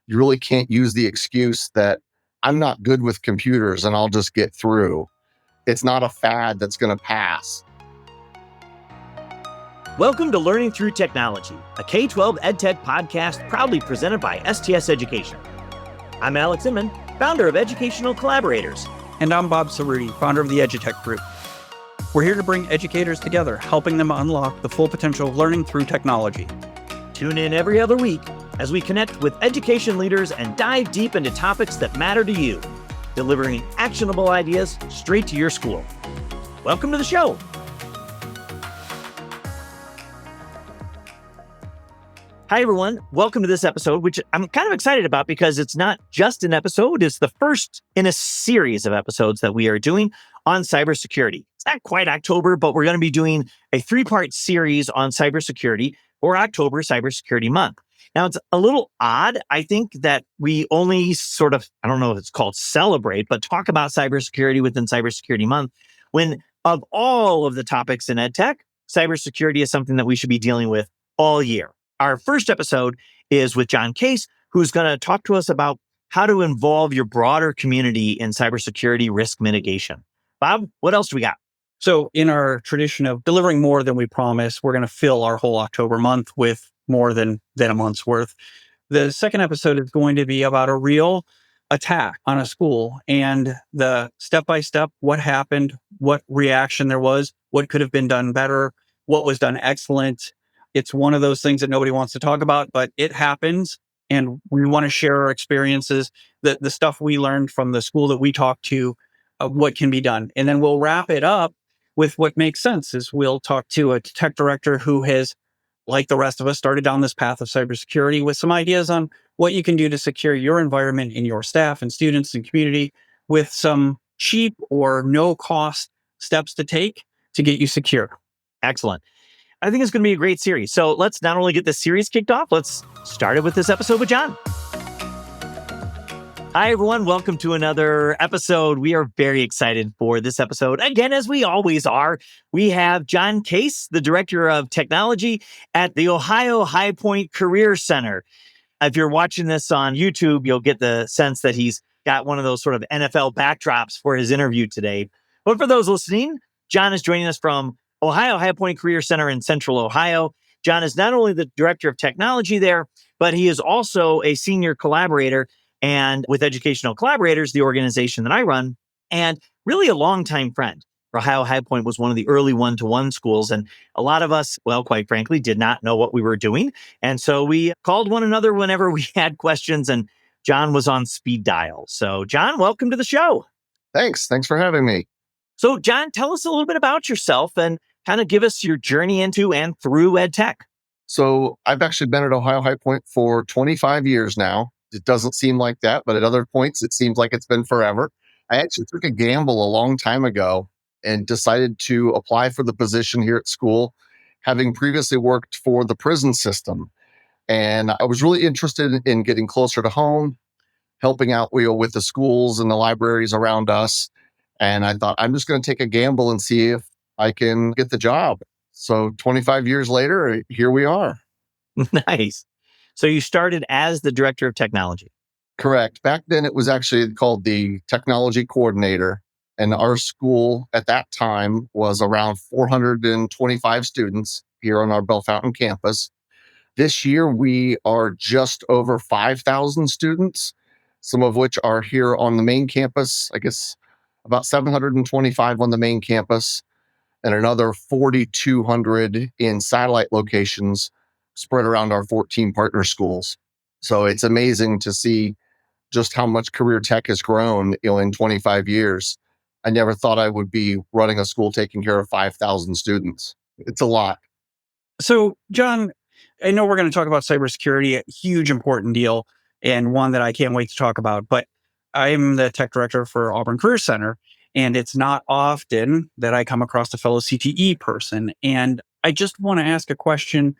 You really can't use the excuse that I'm not good with computers and I'll just get through. It's not a fad that's going to pass. Welcome to Learning Through Technology, a K-12 EdTech podcast proudly presented by STS Education. I'm Alex Inman, founder of Educational Collaborators. And I'm Bob Cerruti, founder of the EduTech Group. We're here to bring educators together, helping them unlock the full potential of learning through technology. Tune in every other week as we connect with education leaders and dive deep into topics that matter to you, delivering actionable ideas straight to your school. Welcome to the show. Hi, everyone. Welcome to this episode, which I'm kind of excited about because it's not just an episode. It's the first in a series of episodes that we are doing on cybersecurity. It's not quite October, but we're going to be doing a 3-part series on cybersecurity for October Cybersecurity Month. Now, it's a little odd, I think, that we only sort of, I don't know if it's called celebrate, but talk about cybersecurity within Cybersecurity Month, when of all of the topics in EdTech, cybersecurity is something that we should be dealing with all year. Our first episode is with John Case, who's going to talk to us about how to involve your broader community in cybersecurity risk mitigation. Bob, what else do we got? So in our tradition of delivering more than we promise, we're going to fill our whole October month with more than a month's worth. The second episode is going to be about a real attack on a school and the step-by-step, what happened, what reaction there was, what could have been done better, what was done excellent. It's one of those things that nobody wants to talk about, but it happens. And we want to share our experiences, the stuff we learned from the school that we talked to, what can be done. And then we'll wrap it up with what makes sense is we'll talk to a tech director who has, like the rest of us, started down this path of cybersecurity with some ideas on what you can do to secure your environment and your staff and students and community with some cheap or no cost steps to take to get you secure. Excellent. I think it's going to be a great series. So let's not only get this series kicked off, let's start it with this episode with John. Hi, everyone. Welcome to another episode. We are very excited for this episode. Again, as we always are, we have John Case, the Director of Technology at the Ohio High Point Career Center. If you're watching this on YouTube, you'll get the sense that he's got one of those sort of NFL backdrops for his interview today. But for those listening, John is joining us from Ohio High Point Career Center in Central Ohio. John is not only the Director of Technology there, but he is also a senior collaborator and with Educational Collaborators, the organization that I run, and really a longtime friend. Ohio High Point was one of the early one-to-one schools, and a lot of us, well, quite frankly, did not know what we were doing. And so we called one another whenever we had questions, and John was on speed dial. So John, welcome to the show. Thanks for having me. So John, tell us a little bit about yourself and kind of give us your journey into and through EdTech. So I've actually been at Ohio High Point for 25 years now. It doesn't seem like that, but at other points, it seems like it's been forever. I actually took a gamble a long time ago and decided to apply for the position here at school, having previously worked for the prison system. And I was really interested in getting closer to home, helping out with the schools and the libraries around us. And I thought, I'm just going to take a gamble and see if I can get the job. So 25 years later, here we are. Nice. So you started as the Director of Technology. Correct. Back then, it was actually called the Technology Coordinator. And our school at that time was around 425 students here on our Bellefontaine campus. This year, we are just over 5,000 students, some of which are here on the main campus. I guess about 725 on the main campus and another 4,200 in satellite locations spread around our 14 partner schools. So it's amazing to see just how much career tech has grown, in 25 years. I never thought I would be running a school taking care of 5,000 students. It's a lot. So, John, I know we're going to talk about cybersecurity, a huge important deal, and one that I can't wait to talk about. But I'm the tech director for Auburn Career Center, and it's not often that I come across a fellow CTE person. And I just want to ask a question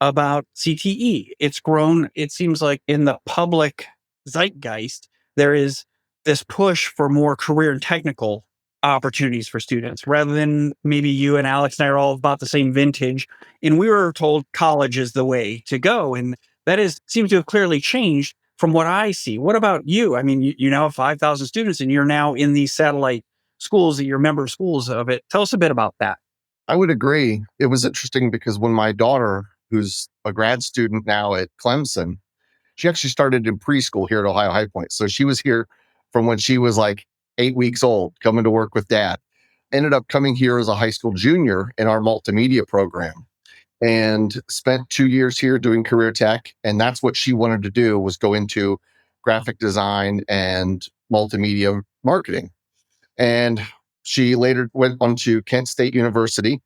about CTE. It's grown, it seems like in the public zeitgeist, there is this push for more career and technical opportunities for students rather than maybe you and Alex and I are all about the same vintage. And we were told college is the way to go. And that seems to have clearly changed. from what I see. What about you? I mean, you now have 5,000 students and you're now in these satellite schools that you're member schools of it. Tell us a bit about that. I would agree. It was interesting because when my daughter, who's a grad student now at Clemson, she actually started in preschool here at Ohio High Point. So she was here from when she was like 8 weeks old, coming to work with dad. Ended up coming here as a high school junior in our multimedia program and spent 2 years here doing career tech. And that's what she wanted to do, was go into graphic design and multimedia marketing. And she later went on to Kent State University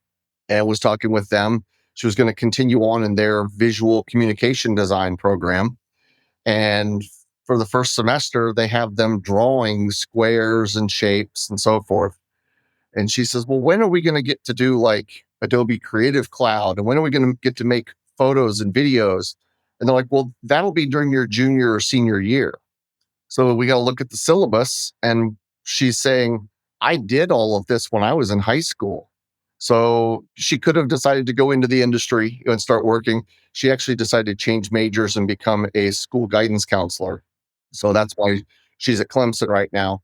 and was talking with them. She was going to continue on in their visual communication design program. And for the first semester, they have them drawing squares and shapes and so forth. And she says, well, when are we going to get to do like Adobe Creative Cloud? And when are we going to get to make photos and videos? And they're like, well, that'll be during your junior or senior year. So we got to look at the syllabus. And she's saying, I did all of this when I was in high school. So she could have decided to go into the industry and start working. She actually decided to change majors and become a school guidance counselor. So that's why she's at Clemson right now.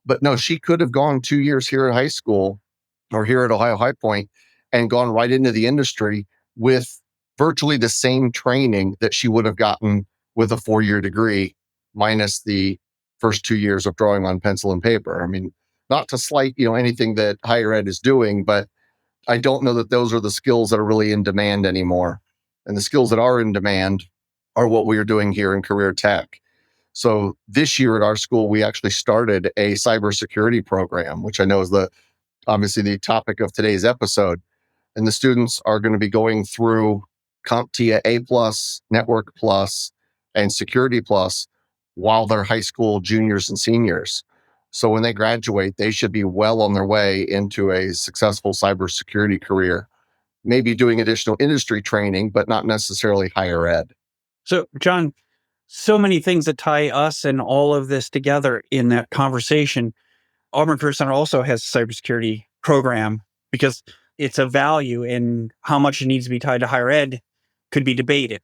But no, she could have gone 2 years here at high school or here at Ohio High Point and gone right into the industry with virtually the same training that she would have gotten with a 4-year degree, minus the first 2 years of drawing on pencil and paper. I mean, not to slight, anything that higher ed is doing, but I don't know that those are the skills that are really in demand anymore. And the skills that are in demand are what we are doing here in career tech. So this year at our school, we actually started a cybersecurity program, which I know is obviously the topic of today's episode. And the students are going to be going through CompTIA A+, Network Plus, and Security Plus while they're high school juniors and seniors. So when they graduate, they should be well on their way into a successful cybersecurity career, maybe doing additional industry training, but not necessarily higher ed. So, John, so many things that tie us and all of this together in that conversation. Auburn Career Center also has a cybersecurity program because it's a value, and how much it needs to be tied to higher ed could be debated.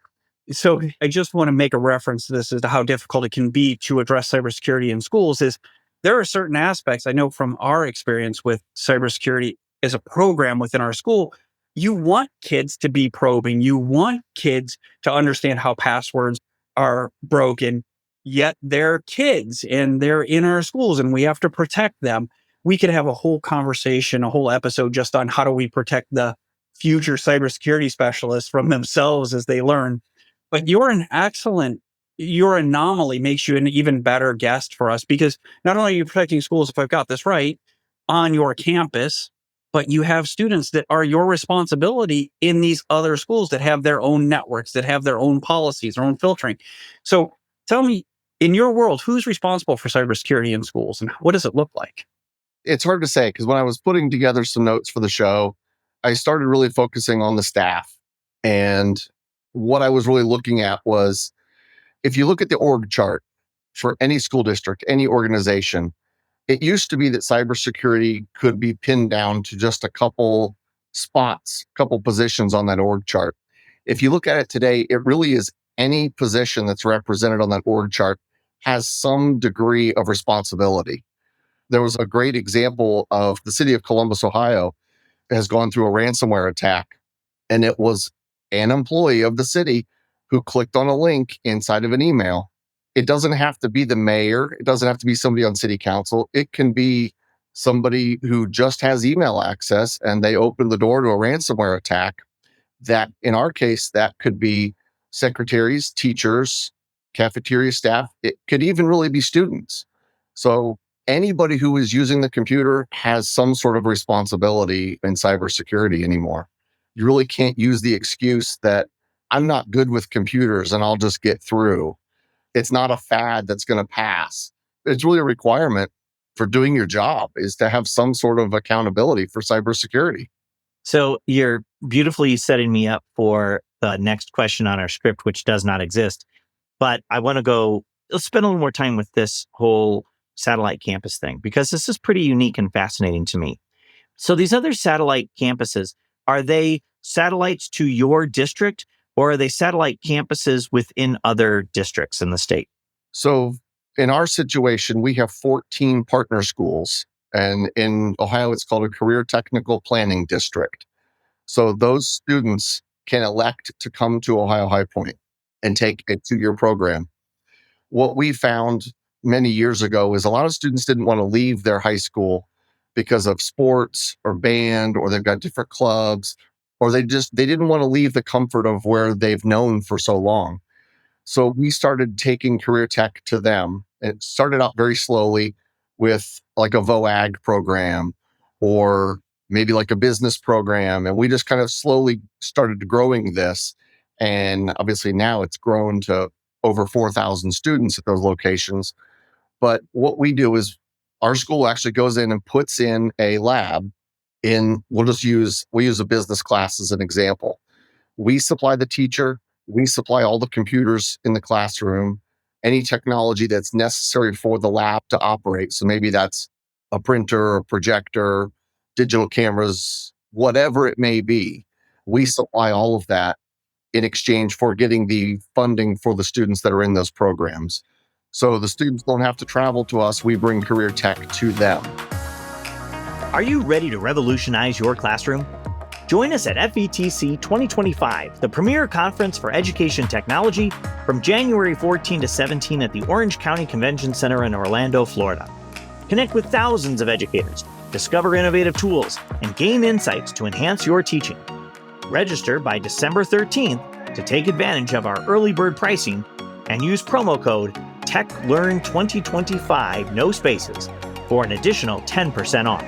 So I just want to make a reference to this as to how difficult it can be to address cybersecurity in schools. Is there are certain aspects I know from our experience with cybersecurity as a program within our school. You want kids to be probing. You want kids to understand how passwords are broken, yet they're kids and they're in our schools and we have to protect them. We could have a whole conversation, a whole episode just on how do we protect the future cybersecurity specialists from themselves as they learn. But your anomaly makes you an even better guest for us, because not only are you protecting schools, if I've got this right, on your campus, but you have students that are your responsibility in these other schools that have their own networks, that have their own policies, their own filtering. So tell me, in your world, who's responsible for cybersecurity in schools and what does it look like? It's hard to say because when I was putting together some notes for the show, I started really focusing on the staff. And what I was really looking at was, if you look at the org chart for any school district, any organization, it used to be that cybersecurity could be pinned down to just a couple spots, couple positions on that org chart. If you look at it today, it really is any position that's represented on that org chart has some degree of responsibility. There was a great example of the city of Columbus, Ohio, has gone through a ransomware attack, and it was an employee of the city who clicked on a link inside of an email. It doesn't have to be the mayor. It doesn't have to be somebody on city council. It can be somebody who just has email access and they open the door to a ransomware attack. That, in our case, that could be secretaries, teachers, cafeteria staff. It could even really be students. So anybody who is using the computer has some sort of responsibility in cybersecurity anymore. You really can't use the excuse that I'm not good with computers and I'll just get through. It's not a fad that's going to pass. It's really a requirement for doing your job, is to have some sort of accountability for cybersecurity. So you're beautifully setting me up for the next question on our script, which does not exist. But I want to let's spend a little more time with this whole satellite campus thing, because this is pretty unique and fascinating to me. So these other satellite campuses, are they satellites to your district, or are they satellite campuses within other districts in the state? So in our situation, we have 14 partner schools. And in Ohio, it's called a career technical planning district. So those students can elect to come to Ohio High Point and take a 2-year program. What we found many years ago is a lot of students didn't want to leave their high school because of sports or band, or they've got different clubs, or they didn't want to leave the comfort of where they've known for so long. So we started taking career tech to them. It started out very slowly with like a VOAG program or maybe like a business program. And we just kind of slowly started growing this. And obviously now it's grown to over 4,000 students at those locations. But what we do is our school actually goes in and puts in a lab in, we use a business class as an example. We supply the teacher, we supply all the computers in the classroom, any technology that's necessary for the lab to operate. So maybe that's a printer, a projector, digital cameras, whatever it may be. We supply all of that in exchange for getting the funding for the students that are in those programs. So the students don't have to travel to us. We bring career tech to them. Are you ready to revolutionize your classroom? Join us at FETC 2025, the premier conference for education technology, from January 14 to 17 at the Orange County Convention Center in Orlando, Florida. Connect with thousands of educators, discover innovative tools, and gain insights to enhance your teaching. Register by December 13th to take advantage of our early bird pricing and use promo code TechLearn2025, no spaces, for an additional 10% off.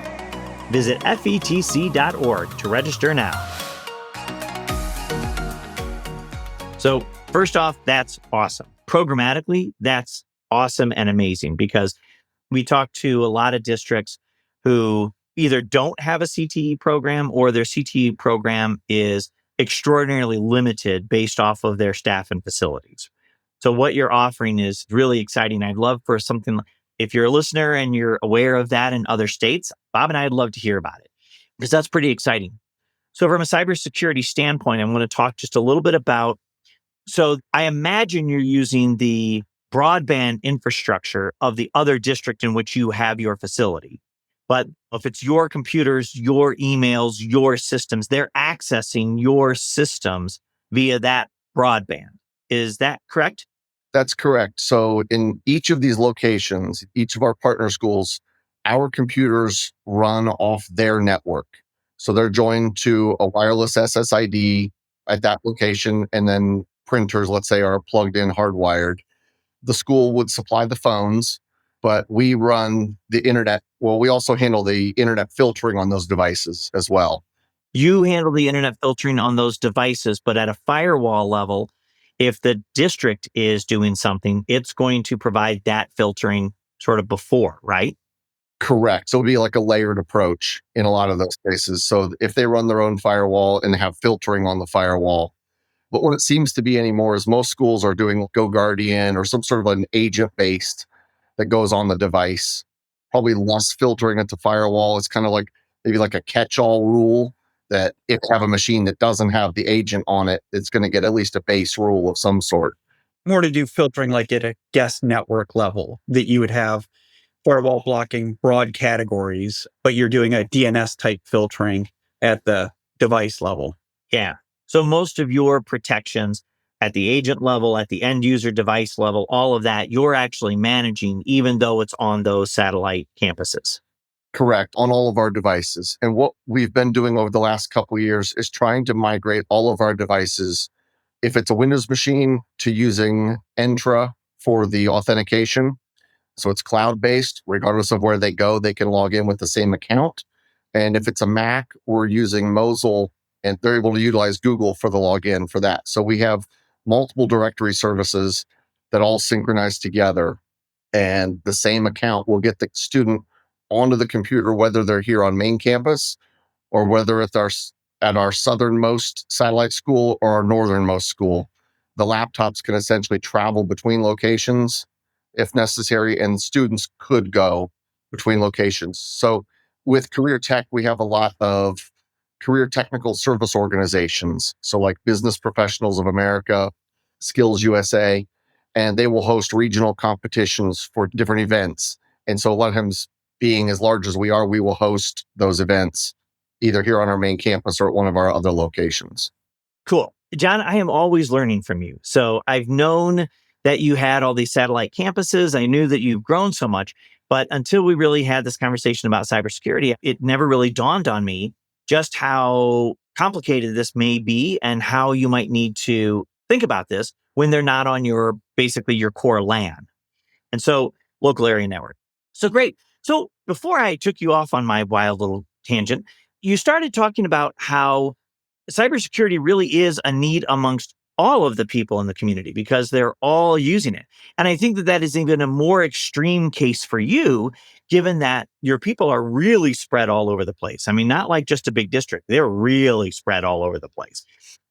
Visit fetc.org to register now. So first off, that's awesome. Programmatically, that's awesome and amazing, because we talk to a lot of districts who either don't have a CTE program or their CTE program is extraordinarily limited based off of their staff and facilities. So what you're offering is really exciting. I'd love for something, if you're a listener and you're aware of that in other states, Bob and I'd love to hear about it, because that's pretty exciting. So from a cybersecurity standpoint, I'm going to talk just a little bit about, so I imagine you're using the broadband infrastructure of the other district in which you have your facility. But if it's your computers, your emails, your systems, they're accessing your systems via that broadband. Is that correct? That's correct. So in each of these locations, each of our partner schools, our computers run off their network. So they're joined to a wireless SSID at that location, and then printers, let's say, are plugged in hardwired. The school would supply the phones, but we run the internet. Well, we also handle the internet filtering on those devices as well. You handle the internet filtering on those devices, but at a firewall level, if the district is doing something, it's going to provide that filtering sort of before, right? Correct. So it'll be like a layered approach in a lot of those cases. So if they run their own firewall and have filtering on the firewall, but what it seems to be anymore is most schools are doing GoGuardian or some sort of an agent based that goes on the device. Probably less filtering at the firewall. It's kind of like maybe like a catch-all rule that if you have a machine that doesn't have the agent on it, it's going to get at least a base rule of some sort. More to do filtering like at a guest network level, that you would have firewall blocking broad categories, but you're doing a DNS type filtering at the device level. Yeah. So most of your protections at the agent level, at the end user device level, all of that, you're actually managing, even though it's on those satellite campuses. Correct, on all of our devices. And what we've been doing over the last couple of years is trying to migrate all of our devices, if it's a Windows machine, to using Entra for the authentication. So it's cloud-based. Regardless of where they go, they can log in with the same account. And if it's a Mac, we're using Mosel, and they're able to utilize Google for the login for that. So we have multiple directory services that all synchronize together, and the same account will get the student onto the computer, whether they're here on main campus or whether it's at our southernmost satellite school or our northernmost school. The laptops can essentially travel between locations if necessary, and students could go between locations. So with Career Tech, we have a lot of career technical service organizations. So like Business Professionals of America, Skills USA, and they will host regional competitions for different events. And so a lot of times, being as large as we are, we will host those events either here on our main campus or at one of our other locations. Cool. John, I am always learning from you. So I've known that you had all these satellite campuses. I knew that you've grown so much, but until we really had this conversation about cybersecurity, it never really dawned on me just how complicated this may be and how you might need to think about this when they're not on your basically your core LAN. And so local area network. So great. So before I took you off on my wild little tangent, you started talking about how cybersecurity really is a need amongst all of the people in the community because they're all using it. And I think that that is even a more extreme case for you, given that your people are really spread all over the place. I mean, not like just a big district, they're really spread all over the place.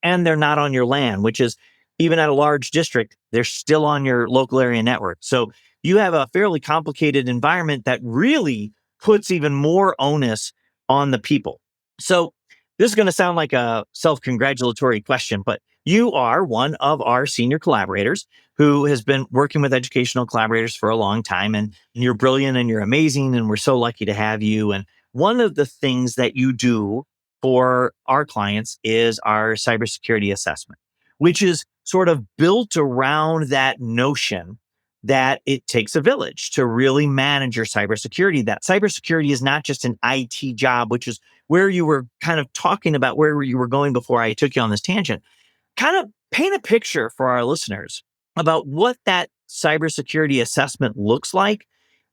And they're not on your LAN, which is even at a large district, they're still on your local area network. So you have a fairly complicated environment that really puts even more onus on the people. So this is going to sound like a self-congratulatory question, but you are one of our senior collaborators who has been working with educational collaborators for a long time. And you're brilliant and you're amazing. And we're so lucky to have you. And one of the things that you do for our clients is our cybersecurity assessment, which is sort of built around that notion that it takes a village to really manage your cybersecurity. That cybersecurity is not just an IT job, which is where you were kind of talking about where you were going before I took you on this tangent. Kind of paint a picture for our listeners about what that cybersecurity assessment looks like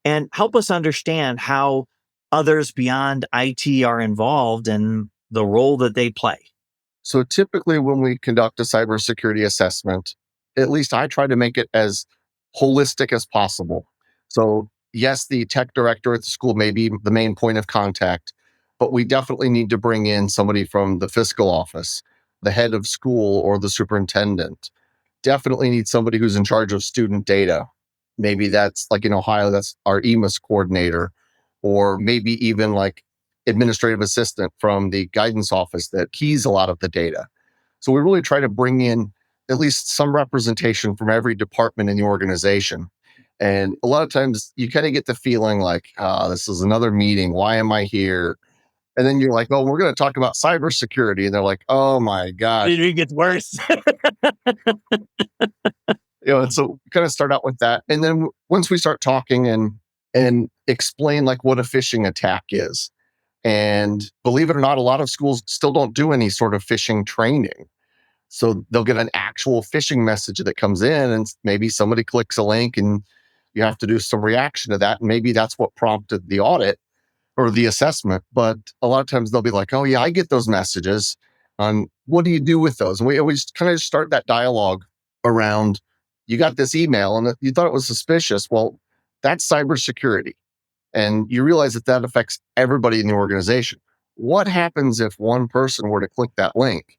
and help us understand how others beyond IT are involved and the role that they play. So typically, when we conduct a cybersecurity assessment, at least I try to make it as holistic as possible. So, yes, the tech director at the school may be the main point of contact, but we definitely need to bring in somebody from the fiscal office, the head of school, or the superintendent. Definitely need somebody who's in charge of student data. Maybe that's like in Ohio, that's our EMIS coordinator, or maybe even like administrative assistant from the guidance office that keys a lot of the data. So we really try to bring in at least some representation from every department in the organization. And a lot of times you kind of get the feeling like, this is another meeting. Why am I here? And then you're like, oh, we're going to talk about cybersecurity. And they're like, oh my gosh. It gets worse. And so we kind of start out with that. And then once we start talking and explain like what a phishing attack is. And believe it or not, a lot of schools still don't do any sort of phishing training. So they'll get an actual phishing message that comes in, and maybe somebody clicks a link and you have to do some reaction to that. And maybe that's what prompted the audit or the assessment. But a lot of times they'll be like, oh, yeah, I get those messages. What do you do with those? And we always kind of start that dialogue around, you got this email and you thought it was suspicious. Well, that's cybersecurity. And you realize that that affects everybody in the organization. What happens if one person were to click that link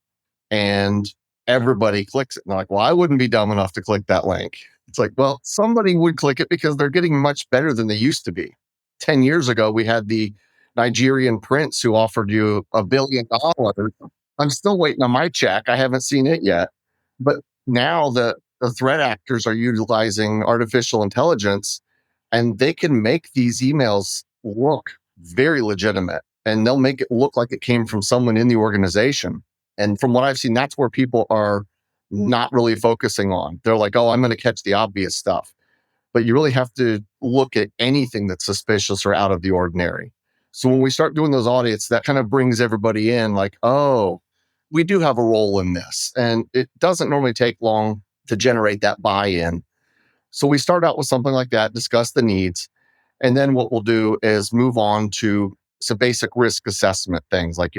and everybody clicks it? And they're like, well, I wouldn't be dumb enough to click that link. It's like, well, somebody would click it because they're getting much better than they used to be. 10 years ago, we had the Nigerian prince who offered you $1 billion. I'm still waiting on my check. I haven't seen it yet. But now the threat actors are utilizing artificial intelligence, and they can make these emails look very legitimate, and they'll make it look like it came from someone in the organization. And from what I've seen, that's where people are not really focusing on. They're like, oh, I'm going to catch the obvious stuff. But you really have to look at anything that's suspicious or out of the ordinary. So when we start doing those audits, that kind of brings everybody in like, oh, we do have a role in this. And it doesn't normally take long to generate that buy-in. So we start out with something like that, discuss the needs. And then what we'll do is move on to some basic risk assessment things like,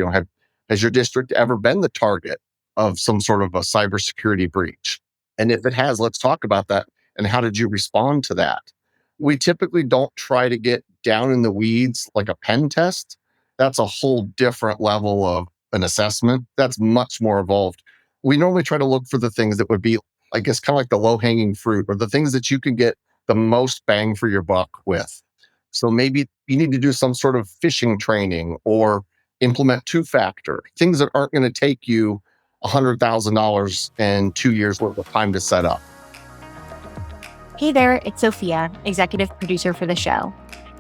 has your district ever been the target of some sort of a cybersecurity breach? And if it has, let's talk about that. And how did you respond to that? We typically don't try to get down in the weeds like a pen test. That's a whole different level of an assessment. That's much more evolved. We normally try to look for the things that would be, I guess, kind of like the low hanging fruit or the things that you can get the most bang for your buck with. So maybe you need to do some sort of phishing training or implement two-factor, things that aren't going to take you $100,000 and 2 years worth of time to set up. Hey there, it's Sophia, executive producer for the show.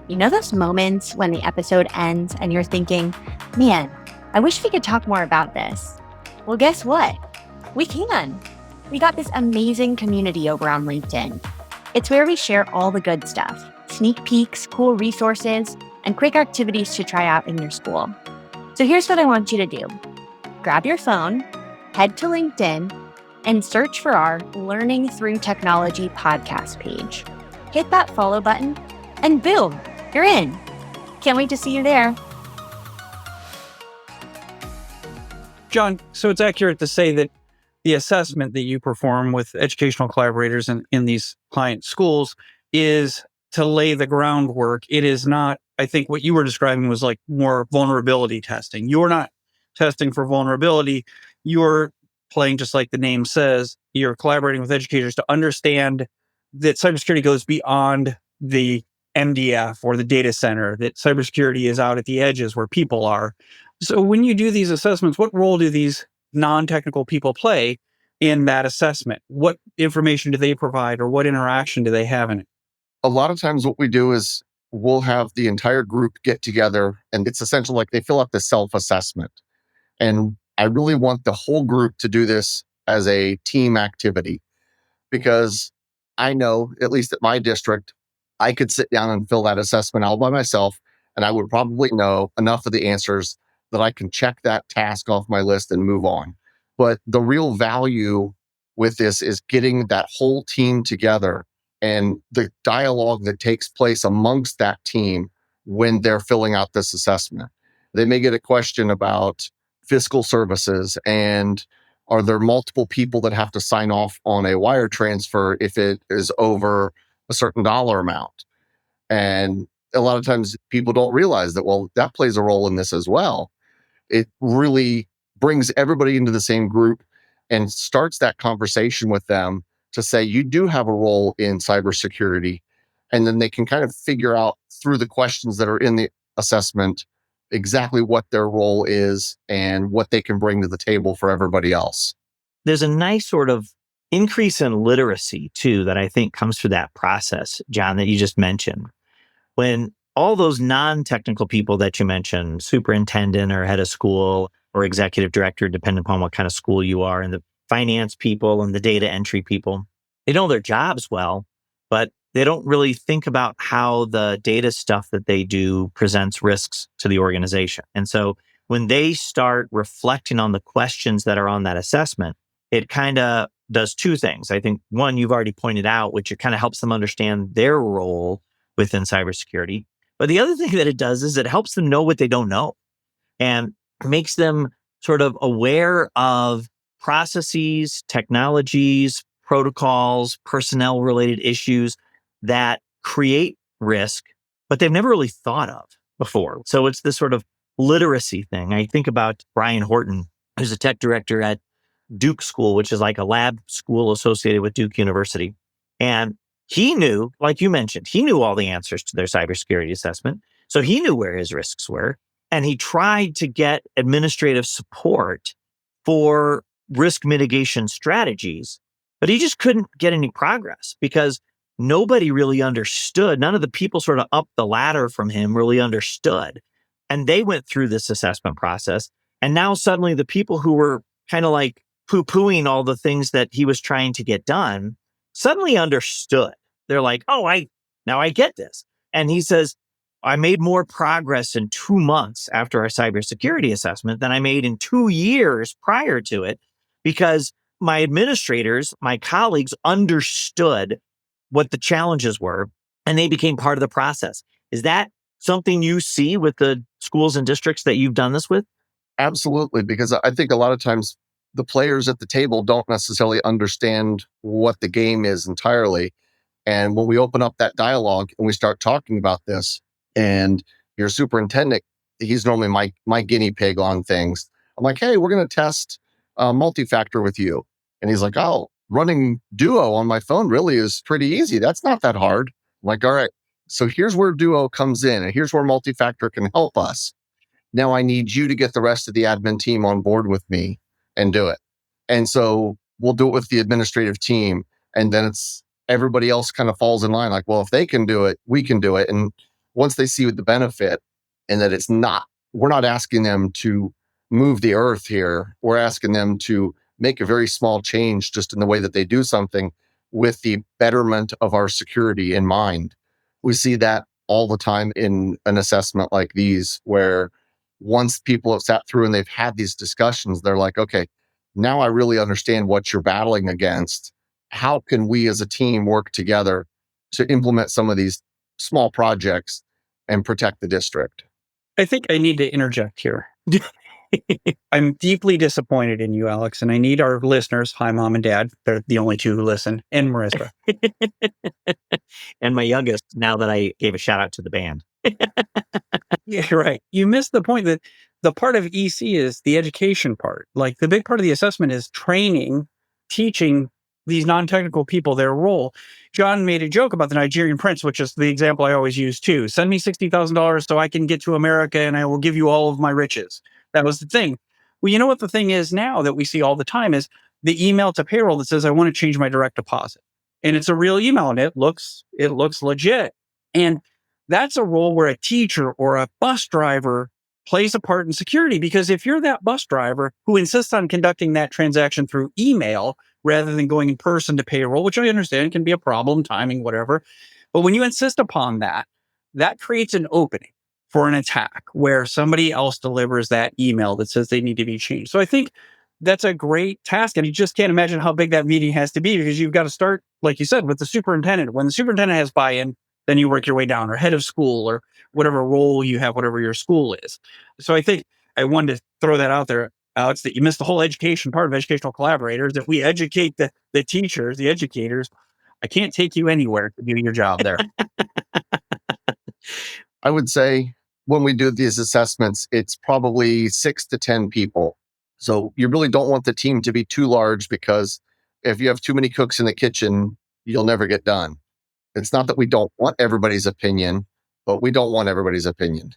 You know those moments when the episode ends and you're thinking, man, I wish we could talk more about this? Well, guess what? We can. We got this amazing community over on LinkedIn. It's where we share all the good stuff, sneak peeks, cool resources, and quick activities to try out in your school. So here's what I want you to do. Grab your phone, head to LinkedIn, and search for our Learning Through Technology podcast page. Hit that follow button, and boom, you're in. Can't wait to see you there. John, so it's accurate to say that the assessment that you perform with educational collaborators in these client schools is to lay the groundwork. It is not, I think what you were describing was like more vulnerability testing. You're not testing for vulnerability. You're playing just like the name says. You're collaborating with educators to understand that cybersecurity goes beyond the MDF or the data center, that cybersecurity is out at the edges where people are. So when you do these assessments, what role do these non-technical people play in that assessment? What information do they provide or what interaction do they have in it? A lot of times what we do is we'll have the entire group get together, and it's essentially like they fill out the self-assessment. And I really want the whole group to do this as a team activity, because I know, at least at my district, I could sit down and fill that assessment out by myself, and I would probably know enough of the answers that I can check that task off my list and move on. But the real value with this is getting that whole team together and the dialogue that takes place amongst that team when they're filling out this assessment. They may get a question about fiscal services, and are there multiple people that have to sign off on a wire transfer if it is over a certain dollar amount? And a lot of times people don't realize that, well, that plays a role in this as well. It really brings everybody into the same group and starts that conversation with them to say, you do have a role in cybersecurity. And then they can kind of figure out through the questions that are in the assessment exactly what their role is and what they can bring to the table for everybody else. There's a nice sort of increase in literacy too that I think comes through that process, John, that you just mentioned. When all those non-technical people that you mentioned, superintendent or head of school or executive director, depending upon what kind of school you are, and the finance people and the data entry people, they know their jobs well, but they don't really think about how the data stuff that they do presents risks to the organization. And so when they start reflecting on the questions that are on that assessment, it kind of does two things. I think one, you've already pointed out, which it kind of helps them understand their role within cybersecurity. But the other thing that it does is it helps them know what they don't know and makes them sort of aware of processes, technologies, protocols, personnel related issues that create risk, but they've never really thought of before. So it's this sort of literacy thing. I think about Brian Horton, who's a tech director at Duke School, which is like a lab school associated with Duke University. And he knew, like you mentioned, he knew all the answers to their cybersecurity assessment. So he knew where his risks were. And he tried to get administrative support for risk mitigation strategies, but he just couldn't get any progress because nobody really understood. None of the people sort of up the ladder from him really understood. And they went through this assessment process. And now suddenly the people who were kind of like poo-pooing all the things that he was trying to get done suddenly understood. They're like, oh, now I get this. And he says, I made more progress in 2 months after our cybersecurity assessment than I made in 2 years prior to it, because my administrators, my colleagues understood what the challenges were, and they became part of the process. Is that something you see with the schools and districts that you've done this with? Absolutely, because I think a lot of times the players at the table don't necessarily understand what the game is entirely. And when we open up that dialogue and we start talking about this, and your superintendent, he's normally my guinea pig on things. I'm like, hey, we're going to test multi-factor with you. And he's like, oh, running Duo on my phone really is pretty easy. That's not that hard. I'm like, all right, so here's where Duo comes in, and here's where multi-factor can help us. Now I need you to get the rest of the admin team on board with me and do it. And so we'll do it with the administrative team. And then everybody else kind of falls in line like, well, if they can do it, we can do it. And once they see the benefit and that we're not asking them to move the earth here. We're asking them to make a very small change just in the way that they do something with the betterment of our security in mind. We see that all the time in an assessment like these, where once people have sat through and they've had these discussions, they're like, okay, now I really understand what you're battling against. How can we as a team work together to implement some of these small projects and protect the district? I think I need to interject here. I'm deeply disappointed in you, Alex, and I need our listeners, hi, Mom and Dad, they're the only two who listen, and Marissa. And my youngest, now that I gave a shout out to the band. Yeah, right. You missed the point that the part of EC is the education part. Like the big part of the assessment is training, teaching these non-technical people their role. John made a joke about the Nigerian prince, which is the example I always use too. Send me $60,000 so I can get to America and I will give you all of my riches. That was the thing. Well, you know what the thing is now that we see all the time is the email to payroll that says, I want to change my direct deposit. And it's a real email and it looks legit. And that's a role where a teacher or a bus driver plays a part in security, because if you're that bus driver who insists on conducting that transaction through email rather than going in person to payroll, which I understand can be a problem, timing, whatever. But when you insist upon that, that creates an opening for an attack where somebody else delivers that email that says they need to be changed. So I think that's a great task. And you just can't imagine how big that meeting has to be, because you've got to start, like you said, with the superintendent. When the superintendent has buy-in, then you work your way down, or head of school, or whatever role you have, whatever your school is. So I think I wanted to throw that out there, Alex, that you missed the whole education part of educational collaborators. If we educate the teachers, the educators, I can't take you anywhere to do your job there. I would say when we do these assessments, it's probably 6 to 10 people. So you really don't want the team to be too large, because if you have too many cooks in the kitchen, you'll never get done. It's not that we don't want everybody's opinion, but we don't want everybody's opinion.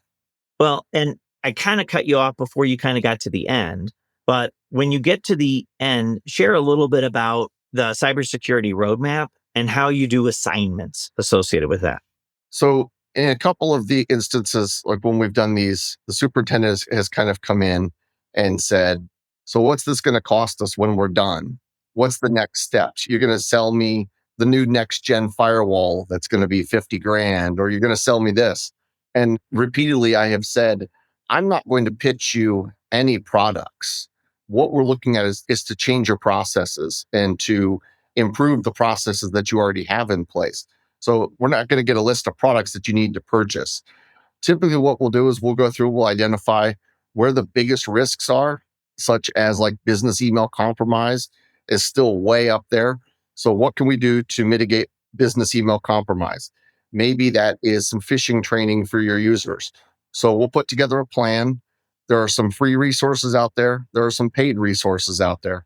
Well, and I kind of cut you off before you kind of got to the end, but when you get to the end, share a little bit about the cybersecurity roadmap and how you do assignments associated with that. So in a couple of the instances, like when we've done these, the superintendent has kind of come in and said, so what's this going to cost us when we're done? What's the next steps? You're going to sell me the new next gen firewall that's going to be 50 grand, or you're going to sell me this. And repeatedly, I have said, I'm not going to pitch you any products. What we're looking at is to change your processes and to improve the processes that you already have in place. So we're not going to get a list of products that you need to purchase. Typically, what we'll do is we'll identify where the biggest risks are, such as like business email compromise is still way up there. So what can we do to mitigate business email compromise? Maybe that is some phishing training for your users. So we'll put together a plan. There are some free resources out there. There are some paid resources out there.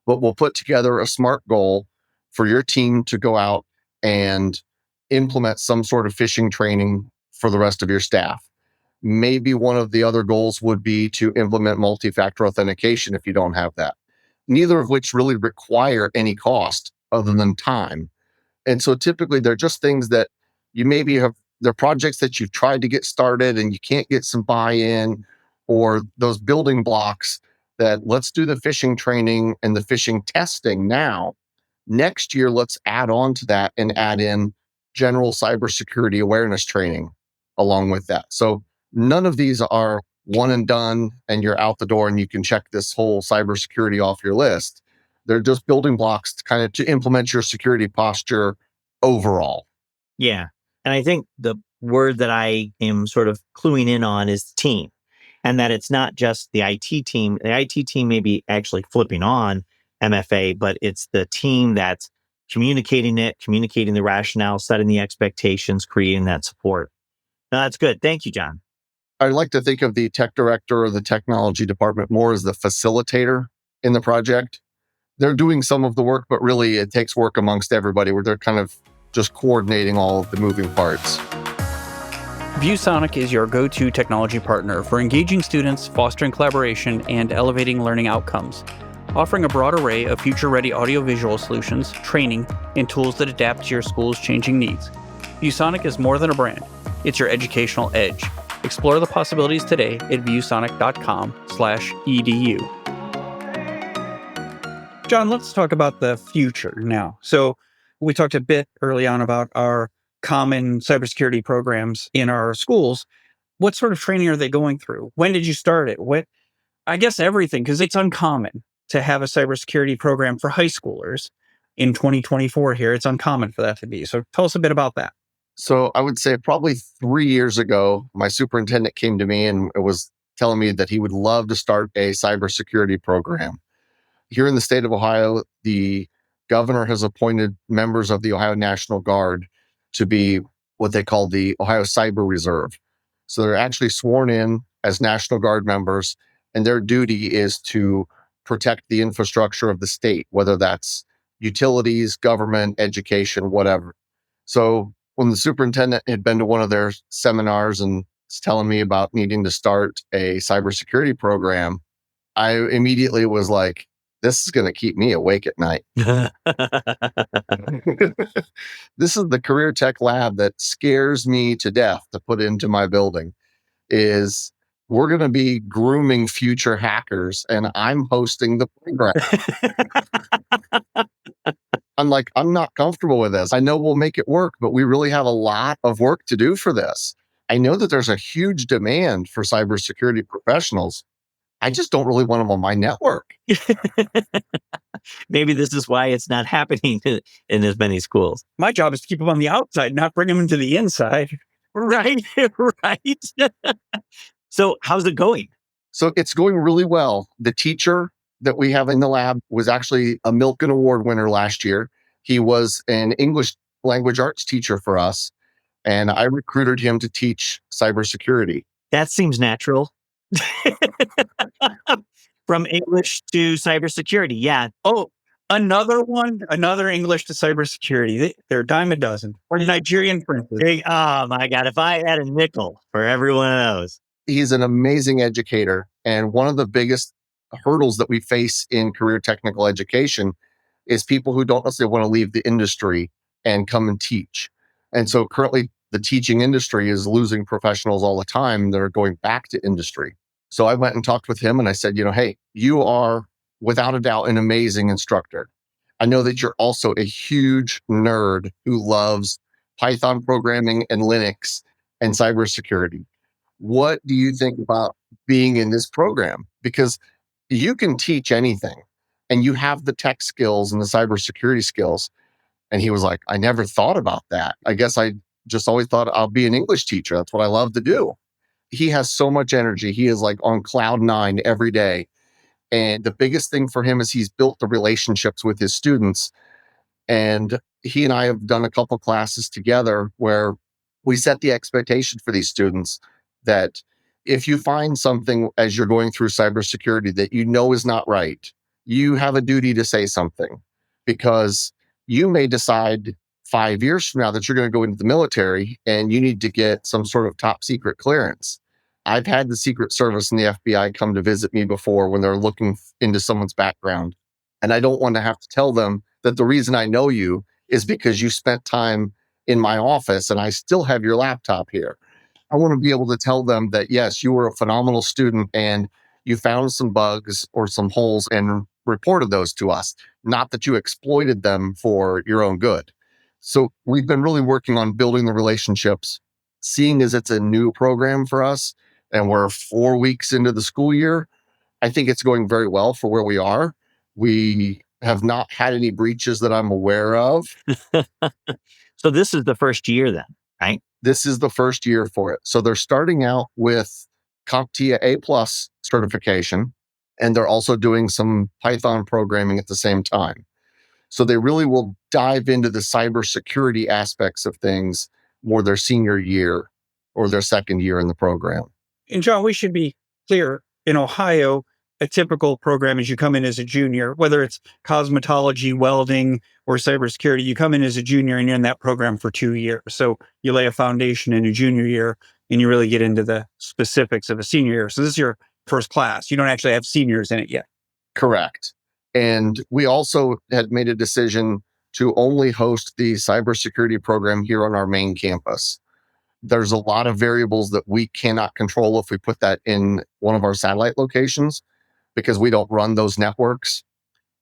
But we'll put together a SMART goal for your team to go out and implement some sort of phishing training for the rest of your staff. Maybe one of the other goals would be to implement multi-factor authentication if you don't have that. Neither of which really require any cost other than time. And so typically they're just things that you maybe they're projects that you've tried to get started and you can't get some buy-in, or those building blocks that let's do the phishing training and the phishing testing now. Next year, let's add on to that and add in general cybersecurity awareness training along with that. So none of these are one and done and you're out the door and you can check this whole cybersecurity off your list. They're just building blocks to implement your security posture overall. Yeah. And I think the word that I am sort of cluing in on is team, and that it's not just the IT team. The IT team may be actually flipping on MFA, but it's the team that's communicating the rationale, setting the expectations, creating that support. No, that's good. Thank you, John. I like to think of the tech director or the technology department more as the facilitator in the project. They're doing some of the work, but really it takes work amongst everybody where they're kind of just coordinating all of the moving parts. ViewSonic is your go-to technology partner for engaging students, fostering collaboration, and elevating learning outcomes. offering a broad array of future-ready audiovisual solutions, training, and tools that adapt to your school's changing needs. ViewSonic is more than a brand. It's your educational edge. Explore the possibilities today at viewsonic.com/edu. John, let's talk about the future now. So we talked a bit early on about our common cybersecurity programs in our schools. What sort of training are they going through? When did you start it? I guess everything, because it's uncommon to have a cybersecurity program for high schoolers in 2024 here. It's uncommon for that to be. So tell us a bit about that. So I would say probably 3 years ago, my superintendent came to me and was telling me that he would love to start a cybersecurity program. Here in the state of Ohio, the governor has appointed members of the Ohio National Guard to be what they call the Ohio Cyber Reserve. So they're actually sworn in as National Guard members, and their duty is to protect the infrastructure of the state, whether that's utilities, government, education, whatever. So when the superintendent had been to one of their seminars and was telling me about needing to start a cybersecurity program, I immediately was like, this is going to keep me awake at night. This is the career tech lab that scares me to death to put into my building. Is we're going to be grooming future hackers, and I'm hosting the program. I'm like, I'm not comfortable with this. I know we'll make it work, but we really have a lot of work to do for this. I know that there's a huge demand for cybersecurity professionals. I just don't really want them on my network. Maybe this is why it's not happening in as many schools. My job is to keep them on the outside, not bring them into the inside. Right, right. So how's it going? So it's going really well. The teacher that we have in the lab was actually a Milken Award winner last year. He was an English language arts teacher for us, and I recruited him to teach cybersecurity. That seems natural. From English to cybersecurity. Yeah. Oh, another English to cybersecurity. They're a dime a dozen. Or Nigerian princes. Oh my God. If I had a nickel for every one of those. He's an amazing educator. And one of the biggest hurdles that we face in career technical education is people who don't necessarily want to leave the industry and come and teach. And so currently the teaching industry is losing professionals all the time that are going back to industry. So I went and talked with him and I said, hey, you are without a doubt an amazing instructor. I know that you're also a huge nerd who loves Python programming and Linux and cybersecurity. What do you think about being in this program? Because you can teach anything and you have the tech skills and the cybersecurity skills. And he was like, I never thought about that. I guess I just always thought I'll be an English teacher. That's what I love to do. He has so much energy. He is like on cloud nine every day. And the biggest thing for him is he's built the relationships with his students. And he and I have done a couple classes together where we set the expectation for these students that if you find something as you're going through cybersecurity that you know is not right, you have a duty to say something, because you may decide 5 years from now that you're going to go into the military and you need to get some sort of top secret clearance. I've had the Secret Service and the FBI come to visit me before when they're looking into someone's background. And I don't want to have to tell them that the reason I know you is because you spent time in my office and I still have your laptop here. I want to be able to tell them that, yes, you were a phenomenal student and you found some bugs or some holes and reported those to us, not that you exploited them for your own good. So we've been really working on building the relationships, seeing as it's a new program for us and we're 4 weeks into the school year. I think it's going very well for where we are. We have not had any breaches that I'm aware of. So this is the first year then, right? This is the first year for it. So they're starting out with CompTIA A+ certification, and they're also doing some Python programming at the same time. So they really will dive into the cybersecurity aspects of things more their senior year or their second year in the program. And John, we should be clear. In Ohio, a typical program is you come in as a junior, whether it's cosmetology, welding, or cybersecurity, you come in as a junior and you're in that program for 2 years. So you lay a foundation in a junior year and you really get into the specifics of a senior year. So this is your first class. You don't actually have seniors in it yet. Correct. And we also had made a decision to only host the cybersecurity program here on our main campus. There's a lot of variables that we cannot control if we put that in one of our satellite locations because we don't run those networks.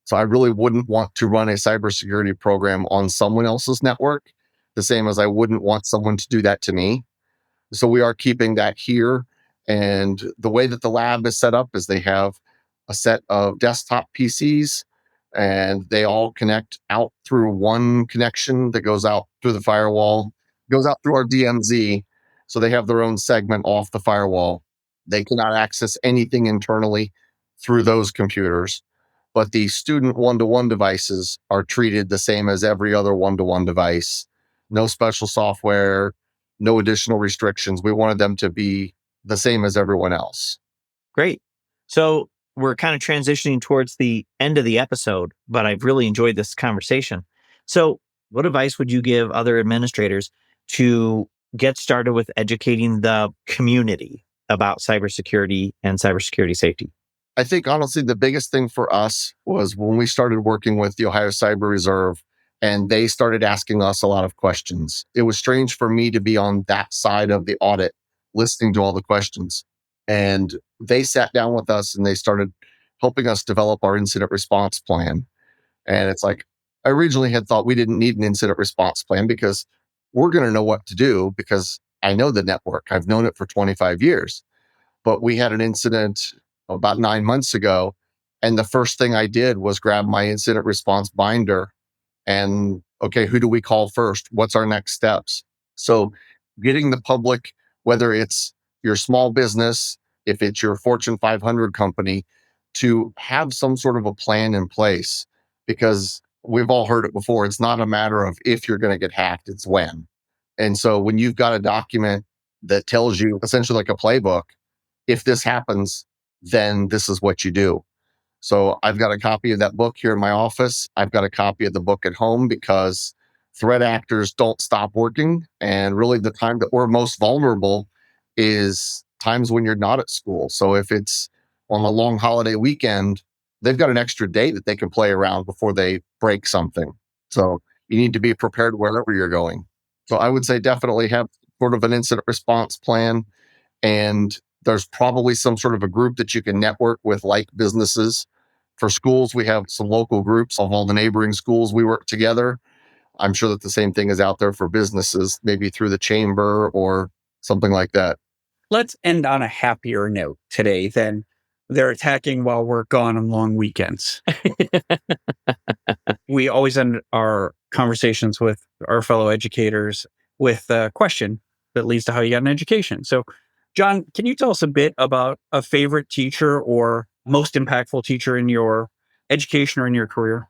So I really wouldn't want to run a cybersecurity program on someone else's network, the same as I wouldn't want someone to do that to me. So we are keeping that here. And the way that the lab is set up is they have a set of desktop PCs and they all connect out through one connection that goes out through the firewall, goes out through our DMZ. So they have their own segment off the firewall. They cannot access anything internally through those computers. But the student one-to-one devices are treated the same as every other one-to-one device. No special software, no additional restrictions. We wanted them to be the same as everyone else. Great. So we're kind of transitioning towards the end of the episode, but I've really enjoyed this conversation. So what advice would you give other administrators to get started with educating the community about cybersecurity and cybersecurity safety? I think honestly, the biggest thing for us was when we started working with the Ohio Cyber Reserve and they started asking us a lot of questions. It was strange for me to be on that side of the audit, listening to all the questions. And they sat down with us and they started helping us develop our incident response plan. And it's like, I originally had thought we didn't need an incident response plan because we're going to know what to do because I know the network. I've known it for 25 years. But we had an incident about 9 months ago. And the first thing I did was grab my incident response binder and, okay, who do we call first? What's our next steps? So getting the public, whether it's your small business, if it's your Fortune 500 company, to have some sort of a plan in place, because we've all heard it before. It's not a matter of if you're going to get hacked, it's when. And so when you've got a document that tells you essentially like a playbook, if this happens, then this is what you do. So I've got a copy of that book here in my office. I've got a copy of the book at home because threat actors don't stop working. And really, the time that we're most vulnerable is times when you're not at school. So if it's on a long holiday weekend, they've got an extra day that they can play around before they break something. So you need to be prepared wherever you're going. So I would say definitely have sort of an incident response plan. And there's probably some sort of a group that you can network with, like businesses. For schools, we have some local groups of all the neighboring schools we work together. I'm sure that the same thing is out there for businesses, maybe through the chamber or something like that. Let's end on a happier note today than they're attacking while we're gone on long weekends. We always end our conversations with our fellow educators with a question that leads to how you got an education. So, John, can you tell us a bit about a favorite teacher or most impactful teacher in your education or in your career?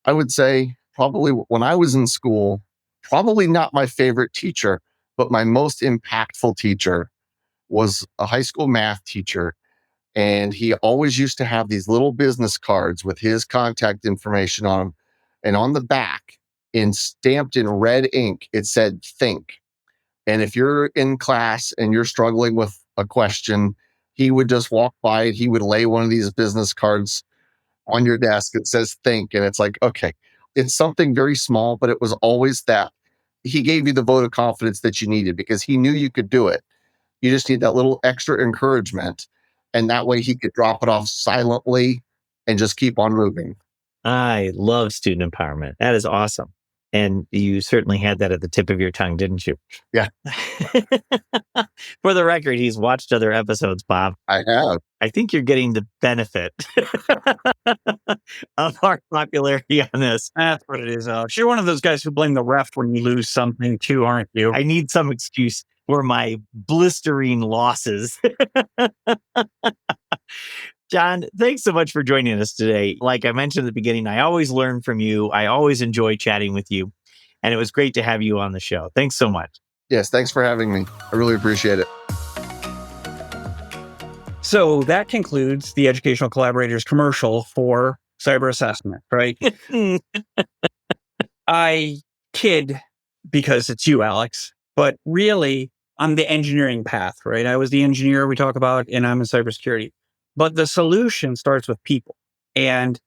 I would say probably when I was in school, probably not my favorite teacher, but my most impactful teacher was a high school math teacher. And he always used to have these little business cards with his contact information on them. And on the back, stamped in red ink, it said, think. And if you're in class and you're struggling with a question, he would just walk by and he would lay one of these business cards on your desk that says think. And it's like, okay, it's something very small, but it was always that. He gave you the vote of confidence that you needed because he knew you could do it. You just need that little extra encouragement. And that way he could drop it off silently and just keep on moving. I love student empowerment. That is awesome. And you certainly had that at the tip of your tongue, didn't you? Yeah. For the record, he's watched other episodes, Bob. I have. I think you're getting the benefit of our popularity on this. That's what it is. You're one of those guys who blame the ref when you lose something too, aren't you? I need some excuse for my blistering losses. John, thanks so much for joining us today. Like I mentioned at the beginning, I always learn from you. I always enjoy chatting with you. And it was great to have you on the show. Thanks so much. Yes, thanks for having me. I really appreciate it. So that concludes the Educational Collaborators commercial for cyber assessment, right? I kid because it's you, Alex, but really I'm the engineering path, right? I was the engineer we talk about and I'm in cybersecurity. But the solution starts with people. And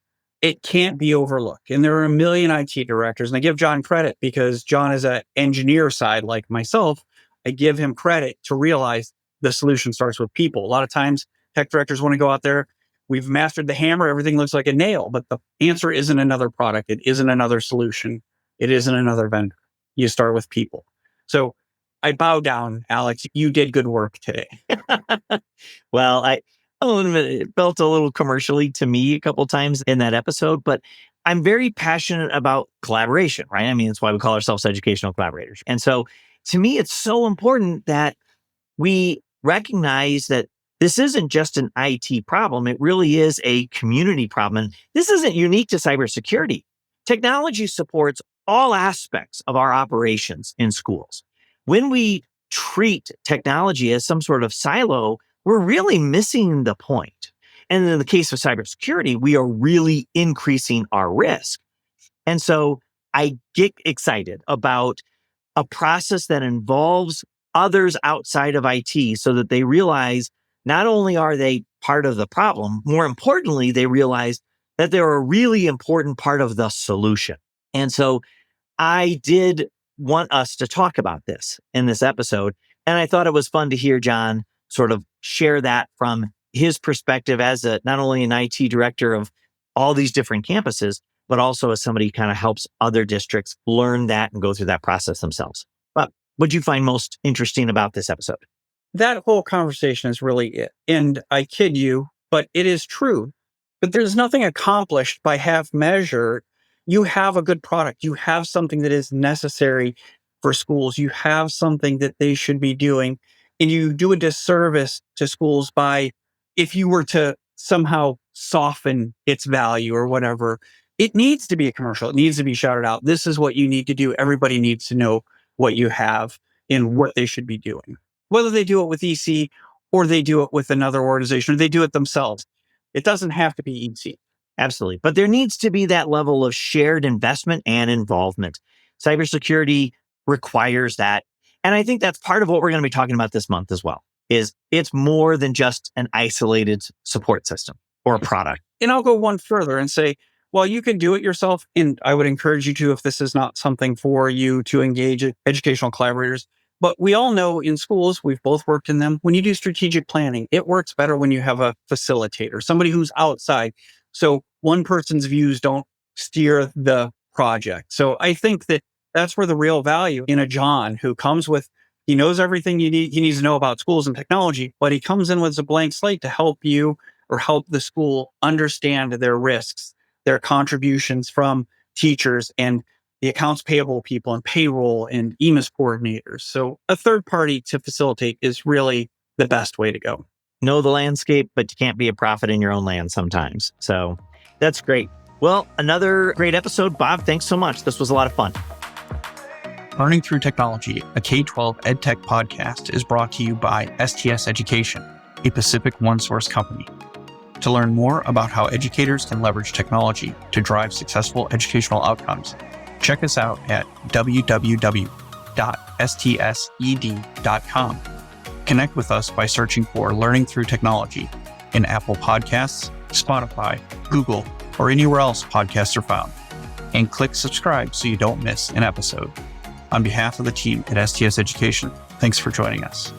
it can't be overlooked. And there are a million IT directors, and I give John credit because John is an engineer side like myself. I give him credit to realize the solution starts with people. A lot of times tech directors want to go out there. We've mastered the hammer. Everything looks like a nail, but the answer isn't another product. It isn't another solution. It isn't another vendor. You start with people. So I bow down, Alex. You did good work today. Well, I'll admit it felt a little commercially to me a couple times in that episode, but I'm very passionate about collaboration, right? I mean, that's why we call ourselves educational collaborators. And so to me, it's so important that we recognize that this isn't just an IT problem. It really is a community problem. And this isn't unique to cybersecurity. Technology supports all aspects of our operations in schools. When we treat technology as some sort of silo, we're really missing the point. And in the case of cybersecurity, we are really increasing our risk. And so I get excited about a process that involves others outside of IT so that they realize not only are they part of the problem, more importantly, they realize that they're a really important part of the solution. And so I did want us to talk about this in this episode. And I thought it was fun to hear John sort of share that from his perspective as not only an IT director of all these different campuses, but also as somebody who kind of helps other districts learn that and go through that process themselves. But what'd you find most interesting about this episode? That whole conversation is really it. And I kid you, but it is true. But there's nothing accomplished by half measure. You have a good product. You have something that is necessary for schools. You have something that they should be doing. And you do a disservice to schools by, if you were to somehow soften its value or whatever, it needs to be a commercial. It needs to be shouted out. This is what you need to do. Everybody needs to know what you have and what they should be doing. Whether they do it with EC or they do it with another organization or they do it themselves. It doesn't have to be EC. Absolutely. But there needs to be that level of shared investment and involvement. Cybersecurity requires that. And I think that's part of what we're going to be talking about this month as well, is it's more than just an isolated support system or a product. And I'll go one further and say, well, you can do it yourself. And I would encourage you to, if this is not something for you, to engage educational collaborators. But we all know in schools, we've both worked in them, when you do strategic planning, it works better when you have a facilitator, somebody who's outside. So one person's views don't steer the project. So I think that that's where the real value in a John who comes with, he knows everything he needs to know about schools and technology, but he comes in with a blank slate to help you or help the school understand their risks, their contributions from teachers and the accounts payable people and payroll and EMIS coordinators. So a third party to facilitate is really the best way to go. Know the landscape, but you can't be a prophet in your own land sometimes. So that's great. Well, another great episode. Bob, thanks so much. This was a lot of fun. Learning Through Technology, a K-12 EdTech podcast, is brought to you by STS Education, a Pacific OneSource company. To learn more about how educators can leverage technology to drive successful educational outcomes, check us out at www.stsed.com. Connect with us by searching for Learning Through Technology in Apple Podcasts, Spotify, Google, or anywhere else podcasts are found. And click subscribe so you don't miss an episode. On behalf of the team at STS Education, thanks for joining us.